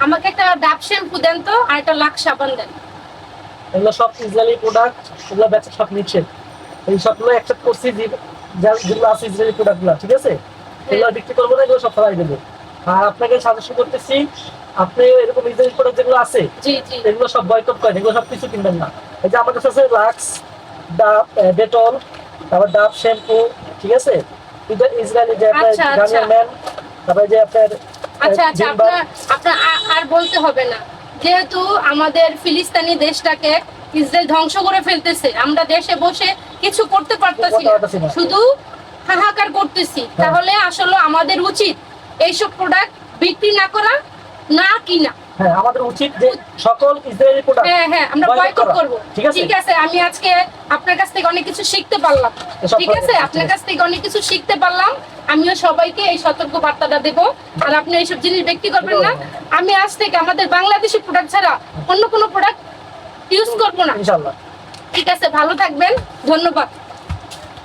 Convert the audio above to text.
আমাকে একটা ডাব শ্যাম্পু দেন তো, আর একটা লাক্স সাবান দেন। এগুলো সব ইসরায়েলি প্রোডাক্ট, এগুলো বেচা সব নিচ্ছে। এই সবগুলো অ্যাকসেপ্ট করছি যেগুলো আছে ইসরায়েলি প্রোডাক্টগুলো, ঠিক আছে? এগুলো বিক্রি করবো না, এগুলো সব ফেলাই দেবো। আর আপনাকে সাজেশন করতেছি, আপনি এরকম ইসরায়েলি প্রোডাক্ট যেগুলো আছে জি জি। এগুলো সব বয়কট করেন, এগুলো সব কিছু কিনবেন না। এই যে আমার কাছে আছে লাক্স, ডাব, ডেটল, তারপর ডাব শ্যাম্পু, ঠিক আছে? ইসরায়েলি যে আপনার আচ্ছা আচ্ছা গার্নিয়ার ম্যান, তারপরে যে আপনার আচ্ছা আচ্ছা, জিম্বার। আপনার আপনার আর বলতে হবে না। যেহেতু আমাদের ফিলিস্তিনি দেশটাকে ইসরায়েল ধ্বংস করে ফেলতেছে, আমরা দেশে বসে কিছু করতে পারতেছি না, শুধু হাহাকার করতেছি। তাহলে আসলে আমাদের উচিত এইসব প্রোডাক্ট বিক্রি না করা, না কিনা। হ্যাঁ, আমাদের উচিত যে সকল ইসরায়েলি প্রোডাক্ট হ্যাঁ হ্যাঁ, আমরা বয়কট করব। ঠিক আছে? ঠিক আছে, আমি আজকে আপনার কাছ থেকে অনেক কিছু শিখতে পারলাম। ঠিক আছে, আপনার কাছ থেকে অনেক কিছু শিখতে পারলাম। আমিও সবাইকে এই সতর্ক বার্তাটা দেবো, আর আপনি এইসব জিনিস বিক্রি করবেন না। আমি আজ থেকে আমাদের বাংলাদেশি প্রোডাক্ট ছাড়া অন্য কোনো প্রোডাক্ট ইউজ করবো না। ইনশাআল্লাহ। ঠিক আছে, ভালো থাকবেন, ধন্যবাদ।